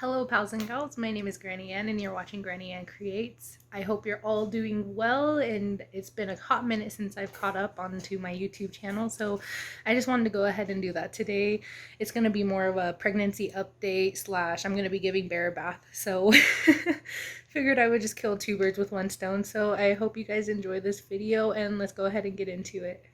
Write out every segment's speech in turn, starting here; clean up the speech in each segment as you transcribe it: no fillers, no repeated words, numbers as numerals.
Hello pals and gals, my name is GrannyAnn and you're watching GrannyAnn Creates. I hope you're all doing well, and it's been a hot minute since I've caught up onto my YouTube channel, so I just wanted to go ahead and do that today. It's going to be more of a pregnancy update slash I'm going to be giving Bear a bath, so figured I would just kill two birds with one stone. So I hope you guys enjoy this video and let's go ahead and get into it.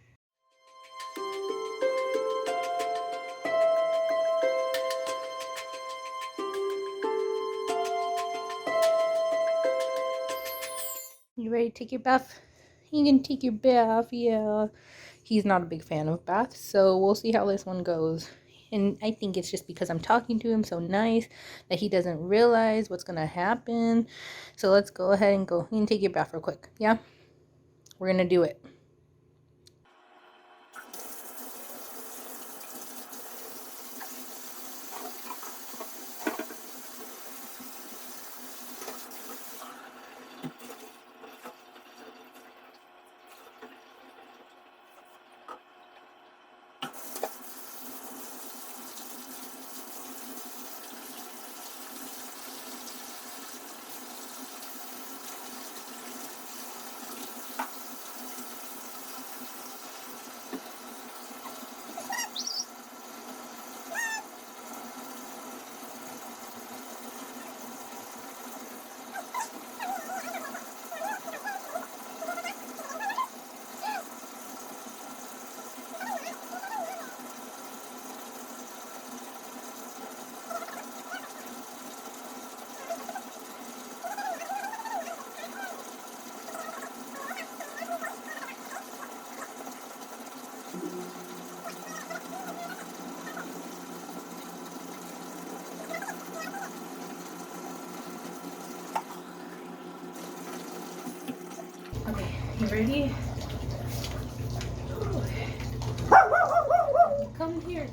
You ready to take your bath? You can take your bath, yeah. He's not a big fan of baths, so we'll see how this one goes. And I think it's just because I'm talking to him so nice that he doesn't realize what's gonna happen. So let's go ahead and go. You can take your bath real quick, yeah? We're gonna do it. Okay, you ready? Come here.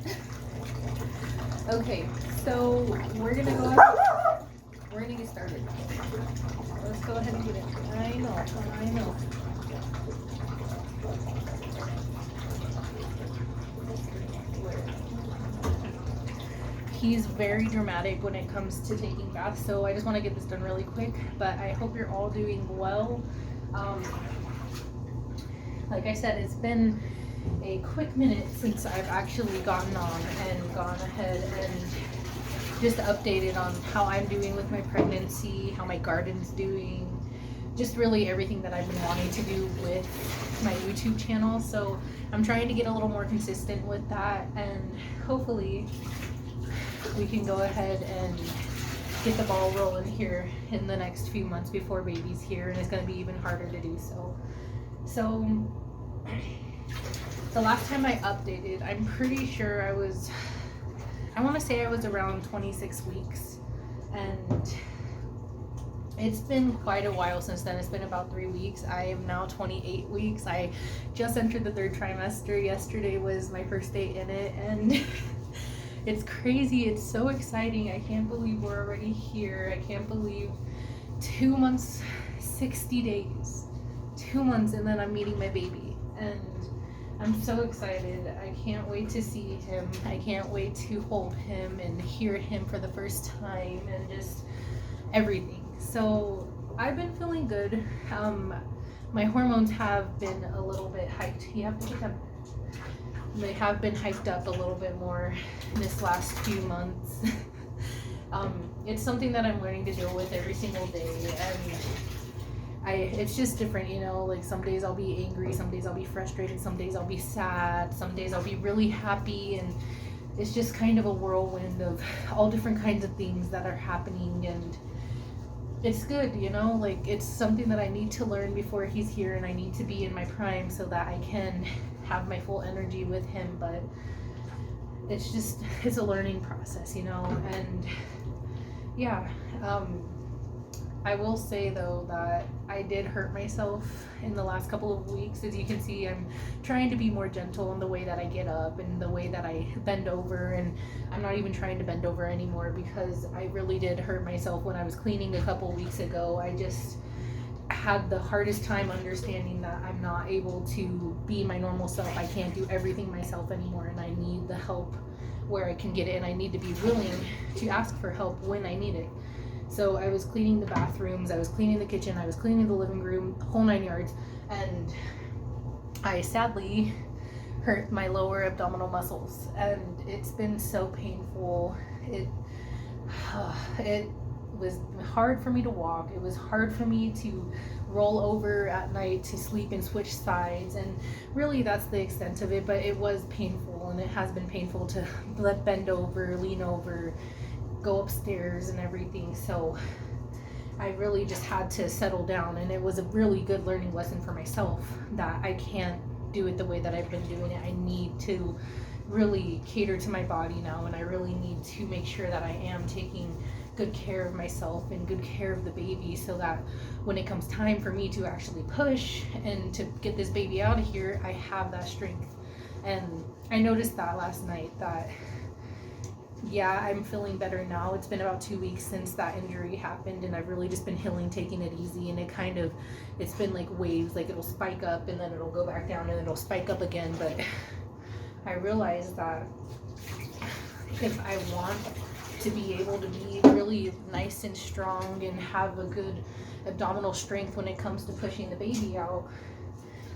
Okay, so we're gonna go ahead. We're gonna get started. Let's go ahead and get it. I know. He's very dramatic when it comes to taking baths, so I just want to get this done really quick, but I hope you're all doing well. Like I said, it's been a quick minute since I've actually gotten on and gone ahead and just updated on how I'm doing with my pregnancy, how my garden's doing, just really everything that I've been wanting to do with my YouTube channel. So I'm trying to get a little more consistent with that, and hopefully we can go ahead and get the ball rolling here in the next few months before baby's here, and it's going to be even harder to do so. So the last time I updated, I'm pretty sure I want to say I was around 26 weeks, and it's been quite a while since then. It's been about 3 weeks. I am now 28 weeks. I just entered the third trimester. Yesterday was my first day in it, and it's crazy. It's so exciting. I can't believe we're already here. I can't believe 2 months, 60 days, 2 months, and then I'm meeting my baby. And I'm so excited. I can't wait to see him. I can't wait to hold him and hear him for the first time and just everything. So I've been feeling good. My hormones have been a little bit hyped. You have to get them. They have been hyped up a little bit more this last few months. It's something that I'm learning to deal with every single day, and it's just different, you know. Like some days I'll be angry, some days I'll be frustrated, some days I'll be sad, some days I'll be really happy, and it's just kind of a whirlwind of all different kinds of things that are happening, and it's good, you know. Like it's something that I need to learn before he's here, and I need to be in my prime so that I can have my full energy with him. But it's a learning process, you know. And yeah, I will say though that I did hurt myself in the last couple of weeks. As you can see, I'm trying to be more gentle in the way that I get up and the way that I bend over, and I'm not even trying to bend over anymore because I really did hurt myself when I was cleaning a couple weeks ago. I just had the hardest time understanding that I'm not able to be my normal self. I can't do everything myself anymore, and I need the help where I can get it, and I need to be willing to ask for help when I need it. So I was cleaning the bathrooms, I was cleaning the kitchen, I was cleaning the living room, the whole 9 yards, and I sadly hurt my lower abdominal muscles, and it's been so painful. It was hard for me to walk. It was hard for me to roll over at night to sleep and switch sides, and really that's the extent of it. But it was painful, and it has been painful to bend over, lean over, go upstairs and everything. So I really just had to settle down, and it was a really good learning lesson for myself that I can't do it the way that I've been doing it. I need to really cater to my body now, and I really need to make sure that I am taking good care of myself and good care of the baby, so that when it comes time for me to actually push and to get this baby out of here, I have that strength. And I noticed that last night that yeah, I'm feeling better now. It's been about 2 weeks since that injury happened, and I've really just been healing, taking it easy, and it's been like waves, like it'll spike up and then it'll go back down and it'll spike up again. But I realized that if I want to be able to be really nice and strong and have a good abdominal strength when it comes to pushing the baby out,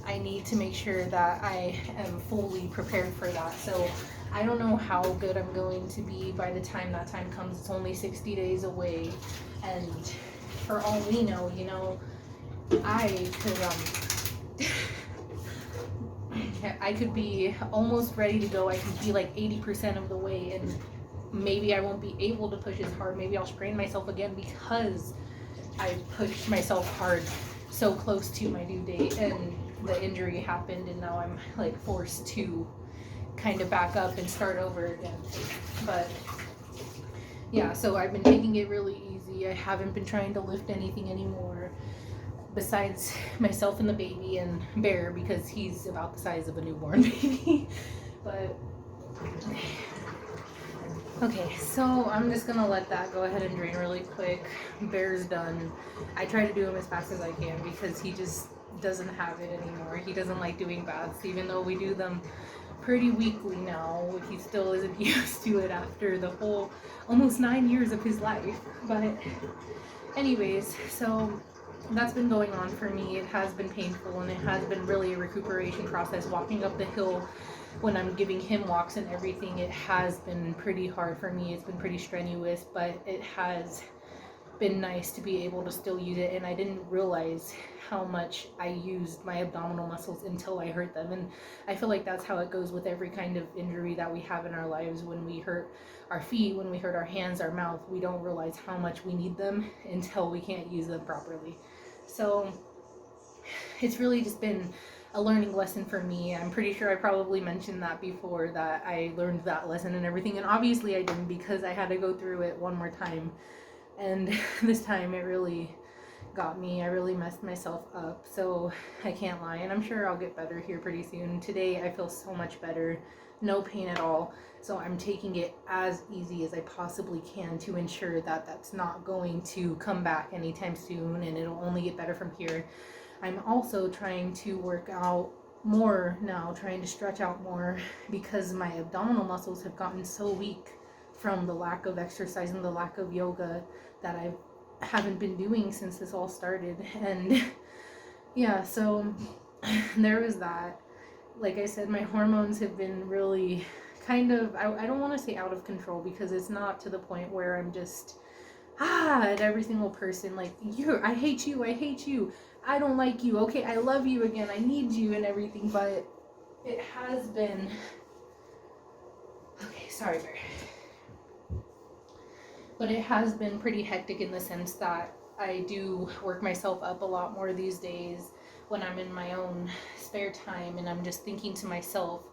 I need to make sure that I am fully prepared for that. So I don't know how good I'm going to be by the time that time comes. It's only 60 days away, and for all we know, you know, I could be almost ready to go. I could be like 80% of the way, and maybe I won't be able to push as hard. Maybe I'll strain myself again because I pushed myself hard so close to my due date, and the injury happened, and now I'm like forced to kind of back up and start over again. But yeah, so I've been taking it really easy. I haven't been trying to lift anything anymore besides myself and the baby and Bear, because he's about the size of a newborn baby. But okay, so I'm just gonna let that go ahead and drain really quick. Bear's done. I try to do him as fast as I can because he just doesn't have it anymore. He doesn't like doing baths, even though we do them pretty weekly now. He still isn't used to it after the whole almost 9 years of his life. But anyways, so that's been going on for me. It has been painful, and it has been really a recuperation process. Walking up the hill when I'm giving him walks and everything, it has been pretty hard for me. It's been pretty strenuous, but it has been nice to be able to still use it. And I didn't realize how much I used my abdominal muscles until I hurt them. And I feel like that's how it goes with every kind of injury that we have in our lives. When we hurt our feet, when we hurt our hands, our mouth, we don't realize how much we need them until we can't use them properly. So it's really just been a learning lesson for me. I'm pretty sure I probably mentioned that before, that I learned that lesson and everything, and obviously I didn't, because I had to go through it one more time. And this time it really got me. I really messed myself up, so I can't lie, and I'm sure I'll get better here pretty soon. Today I feel so much better, no pain at all, so I'm taking it as easy as I possibly can to ensure that that's not going to come back anytime soon, and it'll only get better from here. I'm also trying to work out more now, trying to stretch out more, because my abdominal muscles have gotten so weak from the lack of exercise and the lack of yoga that I haven't been doing since this all started. And yeah, so there was that. Like I said, my hormones have been really kind of, I don't want to say out of control, because it's not to the point where I'm just at every single person, like, I hate you, I don't like you, okay, I love you again, I need you and everything. But it has been, okay, sorry, Bear. But it has been pretty hectic in the sense that I do work myself up a lot more these days when I'm in my own spare time and I'm just thinking to myself.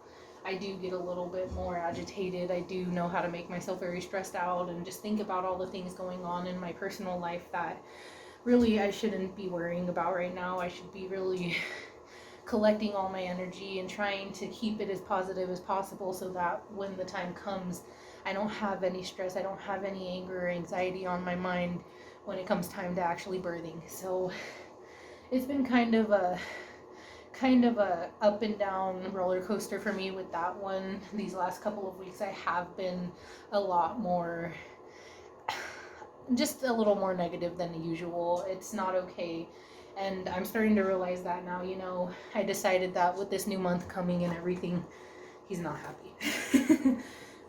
I do get a little bit more agitated. I do know how to make myself very stressed out and just think about all the things going on in my personal life that really I shouldn't be worrying about right now. I should be really collecting all my energy and trying to keep it as positive as possible so that when the time comes, I don't have any stress, I don't have any anger or anxiety on my mind when it comes time to actually birthing. So it's been kind of a up and down roller coaster for me with that one. These last couple of weeks I have been a lot more, just a little more negative than usual. It's not okay, and I'm starting to realize that now. You know, I decided that with this new month coming and everything, he's not happy.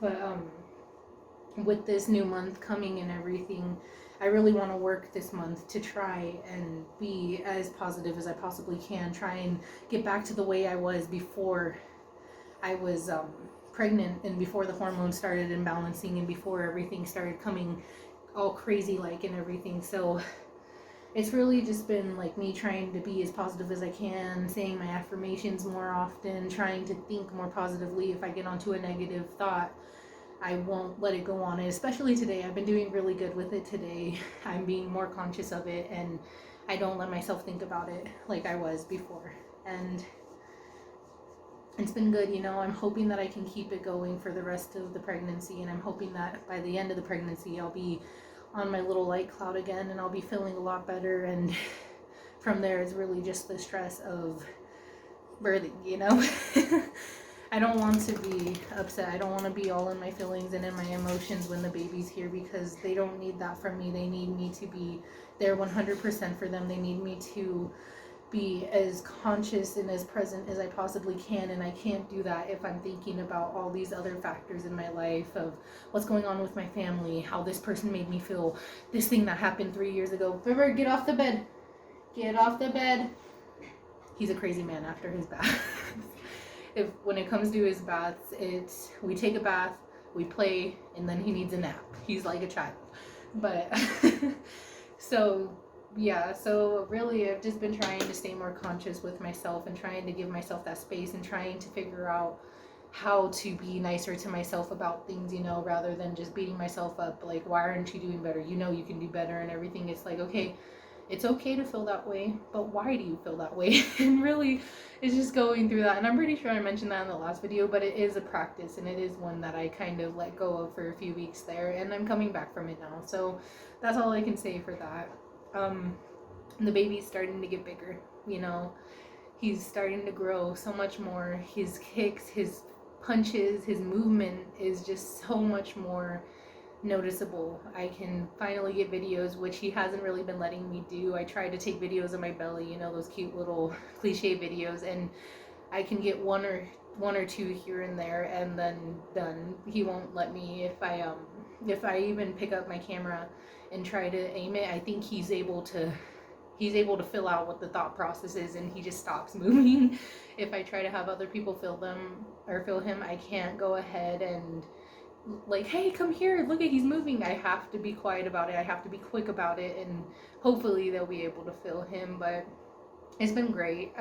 But with this new month coming and everything, I really want to work this month to try and be as positive as I possibly can. Try and get back to the way I was before I was pregnant, and before the hormones started imbalancing, and before everything started coming all crazy like and everything. So it's really just been like me trying to be as positive as I can, saying my affirmations more often, trying to think more positively. If I get onto a negative thought, I won't let it go on. And especially today, I've been doing really good with it today. I'm being more conscious of it, and I don't let myself think about it like I was before. And it's been good, you know. I'm hoping that I can keep it going for the rest of the pregnancy, and I'm hoping that by the end of the pregnancy, I'll be on my little light cloud again, and I'll be feeling a lot better. And from there, it's really just the stress of birthing, you know. I don't want to be upset. I don't want to be all in my feelings and in my emotions when the baby's here, because they don't need that from me. They need me to be there 100% for them. They need me to be as conscious and as present as I possibly can, and I can't do that if I'm thinking about all these other factors in my life of what's going on with my family, how this person made me feel, this thing that happened 3 years ago. River, get off the bed. Get off the bed. He's a crazy man after his bath. When it comes to his baths, we take a bath, we play, and then he needs a nap. He's like a child. But so really I've just been trying to stay more conscious with myself and trying to give myself that space and trying to figure out how to be nicer to myself about things, you know, rather than just beating myself up like, why aren't you doing better? You know you can do better and everything. It's like, okay, it's okay to feel that way, but why do you feel that way? And really, it's just going through that. And I'm pretty sure I mentioned that in the last video, but it is a practice, and it is one that I kind of let go of for a few weeks there, and I'm coming back from it now. So that's all I can say for that. The baby's starting to get bigger, you know. He's starting to grow so much more. His kicks, his punches, his movement is just so much more noticeable. I can finally get videos, which he hasn't really been letting me do. I tried to take videos of my belly, you know, those cute little cliche videos, and I can get one or two here and there, and then done. He won't let me. If I even pick up my camera and try to aim it, I think he's able to fill out what the thought process is, and he just stops moving. If I try to have other people film him, I can't go ahead and like, hey, come here, look at, he's moving. I have to be quiet about it. I have to be quick about it, and hopefully they'll be able to film him. But it's been great.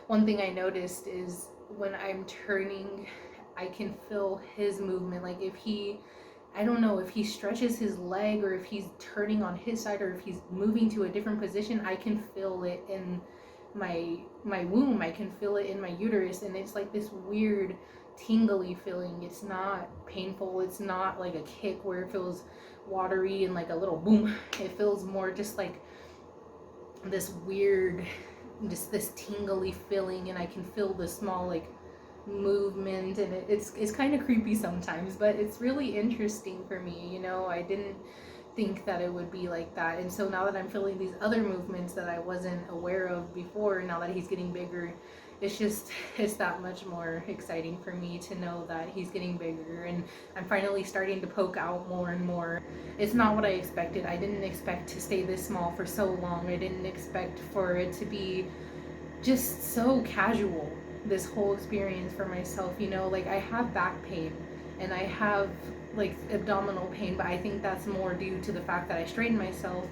One thing I noticed is when I'm turning, I can feel his movement. Like I don't know if he stretches his leg, or if he's turning on his side, or if he's moving to a different position, I can feel it in my womb. I can feel it in my uterus, and it's like this weird tingly feeling. It's not painful. It's not like a kick where it feels watery and like a little boom. It feels more just like this weird, just this tingly feeling, and I can feel the small like movement, and it's kind of creepy sometimes, but it's really interesting for me, you know. I didn't think that it would be like that, and so now that I'm feeling these other movements that I wasn't aware of before, now that he's getting bigger, it's that much more exciting for me to know that he's getting bigger, and I'm finally starting to poke out more and more. It's not what I expected. I didn't expect to stay this small for so long. I didn't expect for it to be just so casual, this whole experience for myself, you know. Like, I have back pain and I have like abdominal pain, but I think that's more due to the fact that I straightened myself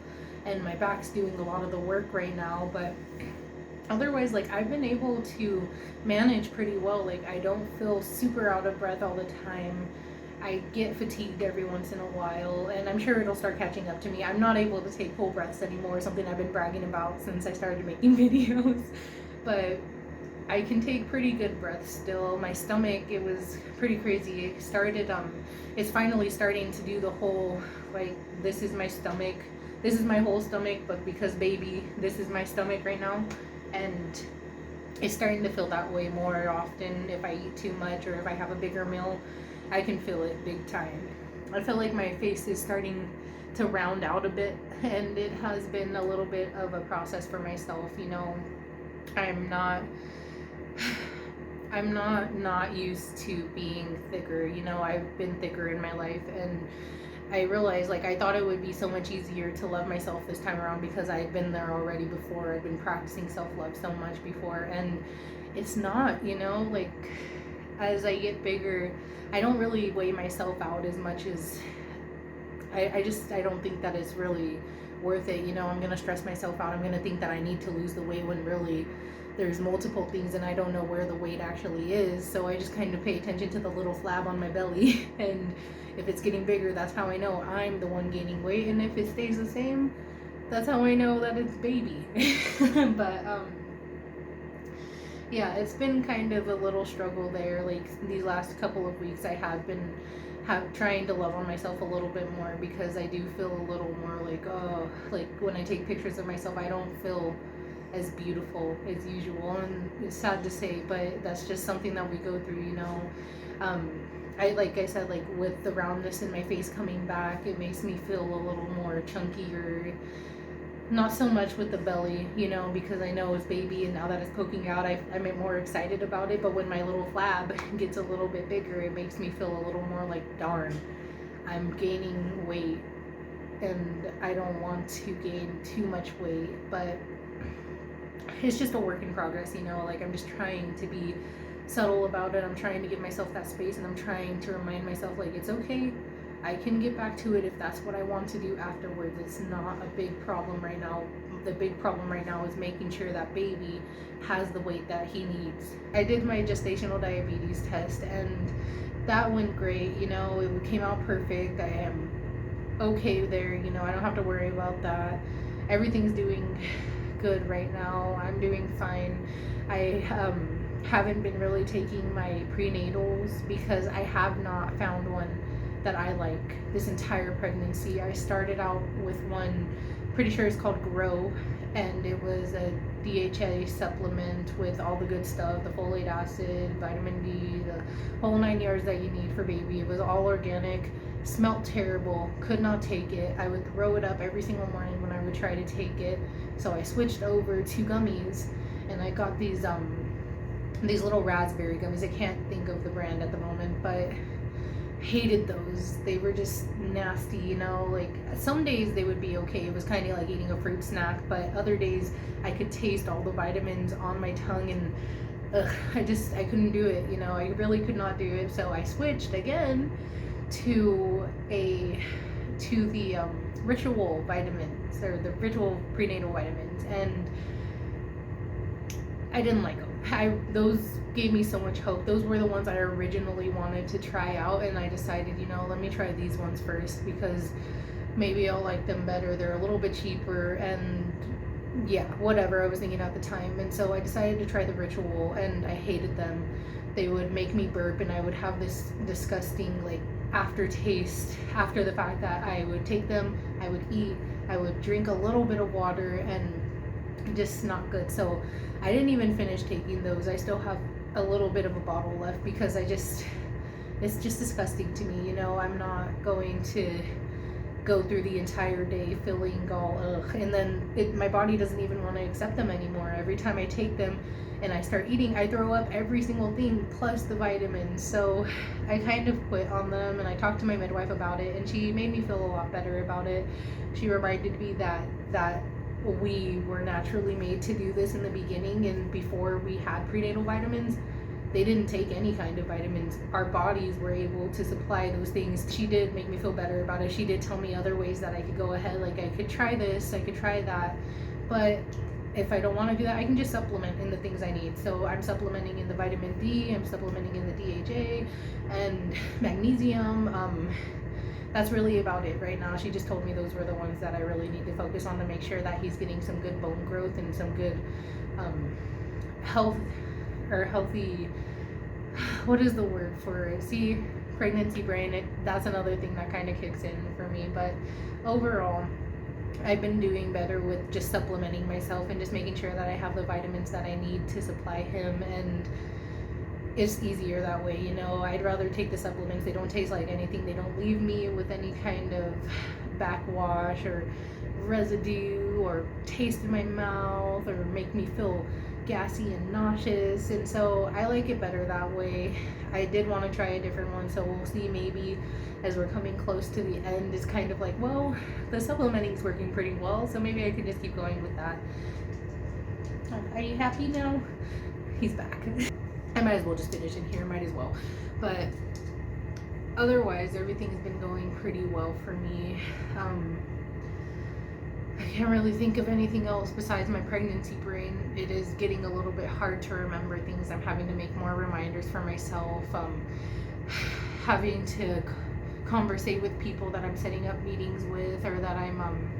and my back's doing a lot of the work right now. But otherwise, like, I've been able to manage pretty well. Like, I don't feel super out of breath all the time. I get fatigued every once in a while, and I'm sure it'll start catching up to me. I'm not able to take full breaths anymore, something I've been bragging about since I started making videos. But I can take pretty good breaths still. My stomach, it was pretty crazy. It started, it's finally starting to do the whole, like, this is my stomach. This is my whole stomach, but because baby, this is my stomach right now. And it's starting to feel that way more often if I eat too much or if I have a bigger meal. I can feel it big time. I feel like my face is starting to round out a bit, and it has been a little bit of a process for myself. You know, I'm not used to being thicker. You know, I've been thicker in my life, and I realized, like, I thought it would be so much easier to love myself this time around because I'd been there already before. I'd been practicing self-love so much before, and it's not, you know, like, as I get bigger, I don't really weigh myself out as much as I don't think that it's really worth it. You know, I'm gonna stress myself out. I'm gonna think that I need to lose the weight when really there's multiple things and I don't know where the weight actually is. So I just kind of pay attention to the little flab on my belly, and if it's getting bigger, that's how I know I'm the one gaining weight, and if it stays the same, that's how I know that it's baby. But yeah, it's been kind of a little struggle there. Like, these last couple of weeks I have been trying to love on myself a little bit more, because I do feel a little more like, oh, like when I take pictures of myself, I don't feel as beautiful as usual, and it's sad to say, but that's just something that we go through, you know. Like I said, like, with the roundness in my face coming back, it makes me feel a little more chunkier. Not so much with the belly, you know, because I know it's baby, and now that it's poking out, I'm more excited about it. But when my little flab gets a little bit bigger, it makes me feel a little more like, darn, I'm gaining weight, and I don't want to gain too much weight. But it's just a work in progress, you know. Like, I'm just trying to be subtle about it. I'm trying to give myself that space, and I'm trying to remind myself, like, it's okay. I can get back to it if that's what I want to do afterwards. It's not a big problem right now. The big problem right now is making sure that baby has the weight that he needs. I did my gestational diabetes test, and that went great. You know, it came out perfect. I am okay there. You know, I don't have to worry about that. Everything's doing good right now. I'm doing fine. I haven't been really taking my prenatals because I have not found one that I like this entire pregnancy. I started out with one, pretty sure it's called Grow, and it was a DHA supplement with all the good stuff, the folate acid, vitamin D, the whole 9 yards that you need for baby. It was all organic, smelled terrible, could not take it. I would throw it up every single morning when I would try to take it. So I switched over to gummies, and I got these little raspberry gummies. I can't think of the brand at the moment, but hated those. They were just nasty, you know. Like, some days they would be okay. It was kind of like eating a fruit snack, but other days I could taste all the vitamins on my tongue, and I couldn't do it, you know. I really could not do it. So I switched again to the Ritual vitamins, or the Ritual prenatal vitamins, and I didn't like them. Those gave me so much hope. Those were the ones I originally wanted to try out, and I decided, you know, let me try these ones first because maybe I'll like them better. They're a little bit cheaper, and yeah, whatever I was thinking at the time. And so I decided to try the Ritual, and I hated them. They would make me burp, and I would have this disgusting, like, aftertaste after the fact that I would take them, I would eat, I would drink a little bit of water, and just not good. So I didn't even finish taking those. I still have a little bit of a bottle left because it's just disgusting to me, you know. I'm not going to go through the entire day feeling all ugh, and then my body doesn't even want to accept them anymore. Every time I take them and I start eating, I throw up every single thing plus the vitamins. So I kind of quit on them, and I talked to my midwife about it, and she made me feel a lot better about it. She reminded me that we were naturally made to do this in the beginning, and before we had prenatal vitamins, they didn't take any kind of vitamins. Our bodies were able to supply those things. She did make me feel better about it. She did tell me other ways that I could go ahead, like I could try this, I could try that, but if I don't want to do that, I can just supplement in the things I need. So I'm supplementing in the vitamin D, I'm supplementing in the DHA and magnesium. That's really about it right now. She just told me those were the ones that I really need to focus on to make sure that he's getting some good bone growth and some good health, or healthy, what is the word for it? See, pregnancy brain, that's another thing that kind of kicks in for me. But overall, I've been doing better with just supplementing myself and just making sure that I have the vitamins that I need to supply him, and it's easier that way, you know. I'd rather take the supplements. They don't taste like anything. They don't leave me with any kind of backwash or residue or taste in my mouth or make me feel gassy and nauseous, and so I like it better that way. I did want to try a different one, so we'll see. Maybe as we're coming close to the end, it's kind of like, well, the supplementing's working pretty well, so maybe I could just keep going with that. Are you happy now? He's back. I might as well just finish in here, might as well. But otherwise, everything's been going pretty well for me. I can't really think of anything else besides my pregnancy brain. It is getting a little bit hard to remember things. I'm having to make more reminders for myself. Having to conversate with people that I'm setting up meetings with, or that I'm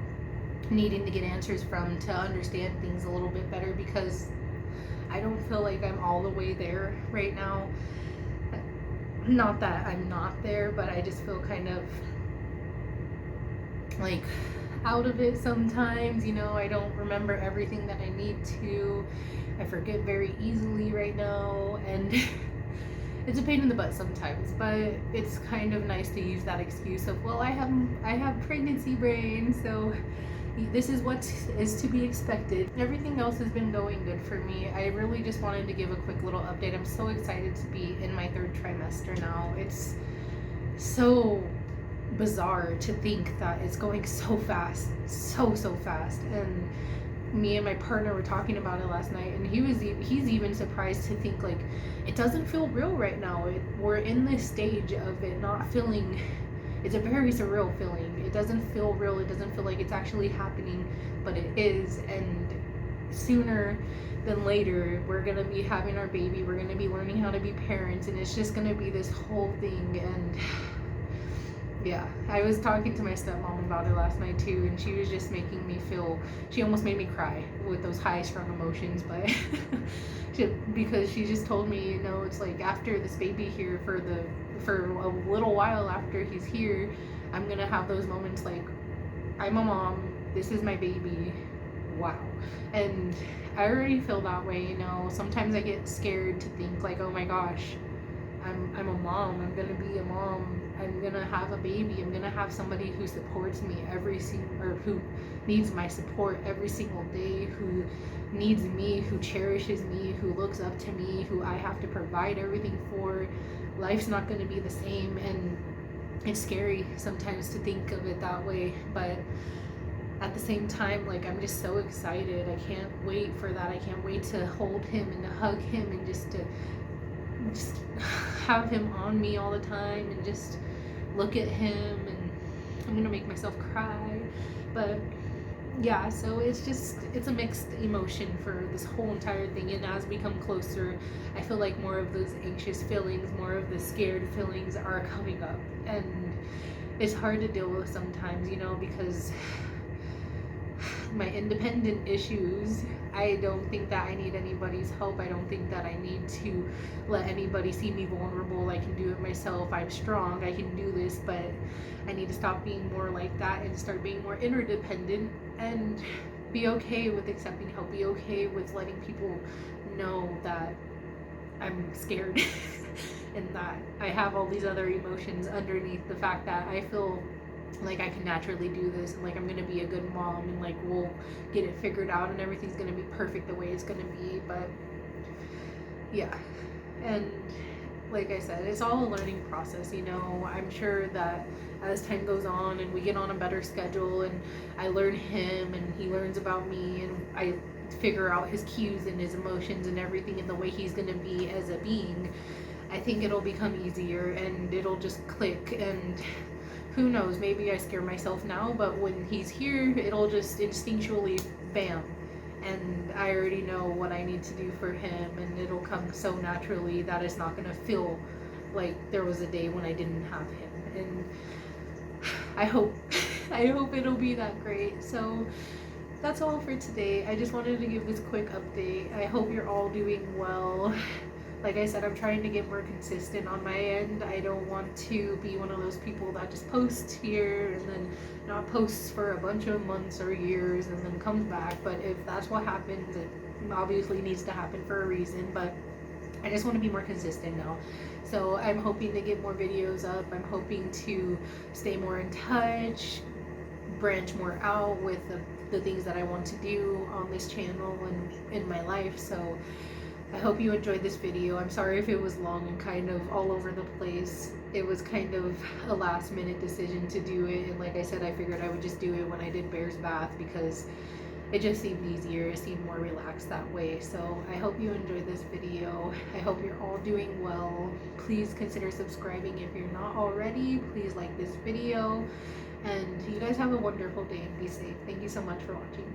needing to get answers from, to understand things a little bit better, because I don't feel like I'm all the way there right now. Not that I'm not there, but I just feel kind of like out of it sometimes, you know. I don't remember everything that I need to. I forget very easily right now, and it's a pain in the butt sometimes, but it's kind of nice to use that excuse of, well, I have pregnancy brain, so this is what is to be expected. Everything else has been going good for me. I really just wanted to give a quick little update. I'm so excited to be in my 3rd trimester now. It's so bizarre to think that it's going so fast, so fast. And me and my partner were talking about it last night, and he's even surprised to think, like, it doesn't feel real right now. We're in this stage of it not feeling. It's a very surreal feeling. It doesn't feel real. It doesn't feel like it's actually happening, but it is. And sooner than later, we're gonna be having our baby. We're gonna be learning how to be parents, and it's just gonna be this whole thing. And yeah, I was talking to my stepmom about it last night too, and she was just making me feel, she almost made me cry with those high strung emotions, but because she just told me, you know, it's like, after this baby here, for a little while after he's here, I'm gonna have those moments like, I'm a mom, this is my baby, wow. And I already feel that way, you know. Sometimes I get scared to think, like, oh my gosh, I'm a mom, I'm gonna be a mom, I'm gonna have a baby, I'm gonna have somebody who supports me or who needs my support every single day, who needs me, who cherishes me, who looks up to me, who I have to provide everything for. Life's not gonna be the same, and it's scary sometimes to think of it that way, but at the same time, like, I'm just so excited. I can't wait for that. I can't wait to hold him and to hug him, and just have him on me all the time, and just look at him, and I'm gonna make myself cry. But yeah, so it's a mixed emotion for this whole entire thing. And as we come closer, I feel like more of those anxious feelings, more of the scared feelings are coming up, and it's hard to deal with sometimes, you know, because my independent issues, I don't think that I need anybody's help. I don't think that I need to let anybody see me vulnerable. I can do it myself. I'm strong. I can do this, but I need to stop being more like that and start being more interdependent, and be okay with accepting help. Be okay with letting people know that I'm scared and that I have all these other emotions underneath the fact that I feel like I can naturally do this, and like I'm gonna be a good mom, and like we'll get it figured out, and everything's gonna be perfect the way it's gonna be. But yeah, and like I said, it's all a learning process, you know. I'm sure that as time goes on and we get on a better schedule, and I learn him and he learns about me, and I figure out his cues and his emotions and everything, and the way he's gonna be as a being, I think it'll become easier, and it'll just click. And who knows, maybe I scare myself now, but when he's here, it'll just instinctually, bam, and I already know what I need to do for him, and it'll come so naturally that it's not gonna feel like there was a day when I didn't have him. And I hope I hope it'll be that great. So that's all for today. I just wanted to give this quick update. I hope you're all doing well. Like I said, I'm trying to get more consistent on my end. I don't want to be one of those people that just posts here and then not posts for a bunch of months or years and then comes back. But if that's what happens, it obviously needs to happen for a reason. But I just want to be more consistent now. So I'm hoping to get more videos up. I'm hoping to stay more in touch, branch more out with the things that I want to do on this channel and in my life. So I hope you enjoyed this video. I'm sorry if it was long and kind of all over the place. It was kind of a last minute decision to do it, and like I said, I figured I would just do it when I did Bear's bath because it just seemed easier, it seemed more relaxed that way. So I hope you enjoyed this video. I hope you're all doing well. Please consider subscribing if you're not already. Please like this video, and you guys have a wonderful day and be safe. Thank you so much for watching.